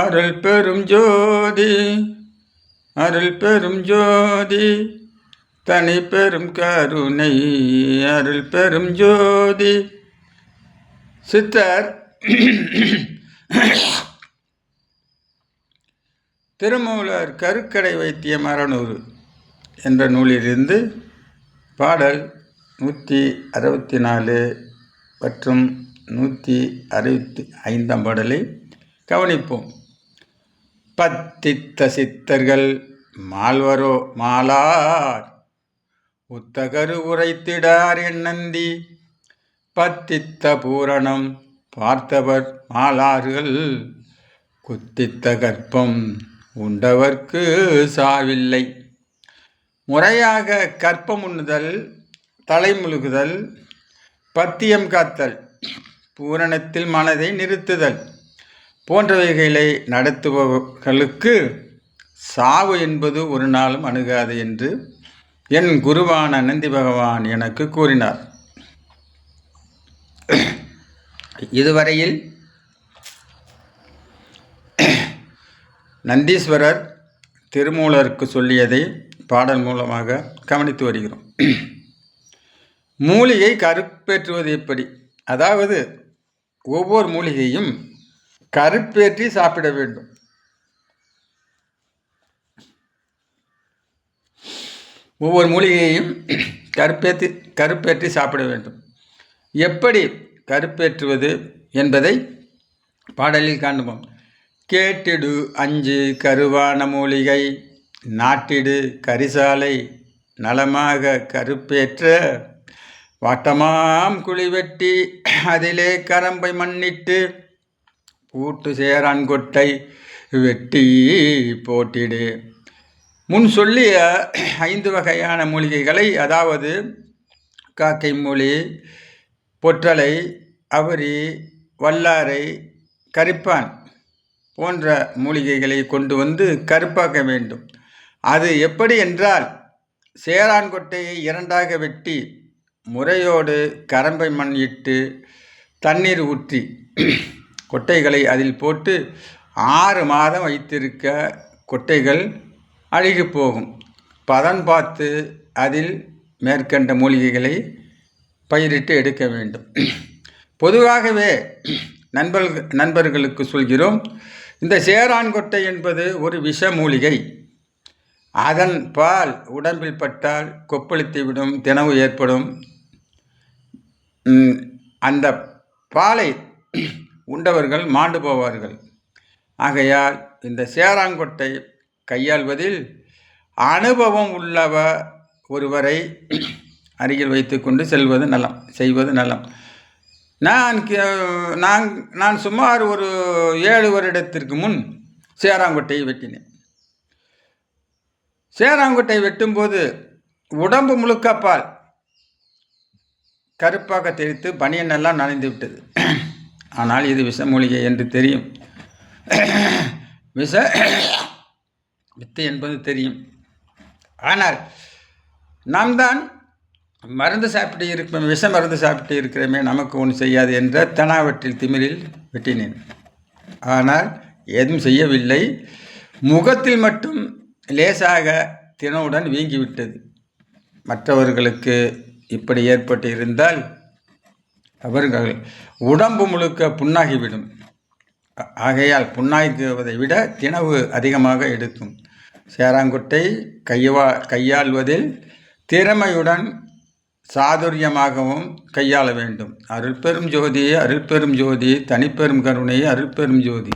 அருள் பெரும் ஜோதி அருள் பெரும் ஜோதி தனி பெரும் கருணை அருள் பெரும் ஜோதி. சித்தர் திருமூலர் கருக்கடை வைத்தியம் 600 என்ற நூலிலிருந்து பாடல் 164 மற்றும் 165 பாடலை கவனிப்போம். பத்தித்த சித்தர்கள் மால்வரோ மாலார் உத்தகரு உரைத்திடார் எண்ணந்தி பத்தித்த பூரணம் பார்த்தவர் மாலார்கள் குத்தித்த கற்பம் உண்டவர்க்கு சாவில்லை. முறையாக கற்பம் உண்ணுதல், தலைமுழுகுதல், பத்தியம் காத்தல், பூரணத்தில் மனதை நிறுத்துதல் போன்றவைகளை நடத்துபவர்களுக்கு சாவு என்பது ஒரு நாளும் அணுகாது என்று என் குருவான நந்தி பகவான் எனக்கு கூறினார். இதுவரையில் நந்தீஸ்வரர் திருமூலருக்கு சொல்லியதை பாடல் மூலமாக கவனித்து வருகிறோம். மூலிகை கருப்பேற்றுவது எப்படி? அதாவது ஒவ்வொரு மூலிகையும் கருப்பேற்றி சாப்பிட வேண்டும். ஒவ்வொரு மூலிகையையும் கருப்பேற்றி சாப்பிட வேண்டும். எப்படி கருப்பேற்றுவது என்பதை பாடலில் காண்போம். கேட்டிடு 5 கருவான மூலிகை நாட்டிடு கரிசாலை நலமாக கருப்பேற்ற வாட்டமாம் குழி வெட்டி அதிலே கரம்பை மண்ணிட்டு பூட்டு சேரான்கொட்டை வெட்டி போட்டிடு. முன் சொல்லிய 5 வகையான மூலிகைகளை, அதாவது காக்கை மூலி, பொற்றலை, அவரி, வல்லாரை, கரிப்பான் போன்ற மூலிகைகளை கொண்டு வந்து கருப்பாக்க வேண்டும். அது எப்படி என்றால், சேரான்கொட்டையை 2ஆக வெட்டி முறையோடு கரம்பை மண் இட்டு தண்ணீர் ஊற்றி கொட்டைகளை அதில் போட்டு 6 மாதம் வைத்திருக்க கொட்டைகள் அழுகி போகும். பதன் பார்த்து அதில் மேற்கண்ட மூலிகைகளை பயிரிட்டு எடுக்க வேண்டும். பொதுவாகவே நண்பர்களுக்கு சொல்கிறோம், இந்த சேரான்கொட்டை என்பது ஒரு விஷ மூலிகை. அதன் பால் உடம்பில் பட்டால் கொப்பளித்து விடும், திணவு ஏற்படும். அந்த பாலை உண்டவர்கள் மாண்டு போவார்கள். ஆகையால் இந்த சேராங்கொட்டை கையாள்வதில் அனுபவம் உள்ளவ ஒருவரை அருகில் வைத்து கொண்டு செய்வது நலம். நான் சுமார் ஒரு 7 வருடத்திற்கு முன் சேராங்கொட்டையை வெட்டினேன். சேராங்கொட்டை வெட்டும்போது உடம்பு முழுக்க பால் கருப்பாக தெரித்து பனியன் எல்லாம் நனைந்து விட்டது. ஆனால் இது விஷ மூலிகை என்று தெரியும், விஷ வித்து என்பது தெரியும். ஆனால் நாம் தான் மருந்து சாப்பிட்டு இருப்போம், விஷ மருந்து சாப்பிட்டு இருக்கிறோமே, நமக்கு ஒன்று செய்யாது என்ற தெனாவற்றில் திமிரில் வெட்டினேன். ஆனால் ஏதும் செய்யவில்லை. முகத்தில் மட்டும் லேசாக தினவுடன் வீங்கிவிட்டது. மற்றவர்களுக்கு இப்படி ஏற்பட்டு இருந்தால் அவர்கள் உடம்பு முழுக்க புண்ணாகிவிடும். ஆகையால் புண்ணாக்குவதை விட தினவு அதிகமாக எடுக்கும். சேராங்கொட்டை கையாள்வதில் திறமையுடன் சாதுரியமாகவும் கையாள வேண்டும். அருள் பெரும் ஜோதி அருள் பெரும் ஜோதி தனிப்பெரும் கருணை அருள் பெரும் ஜோதி.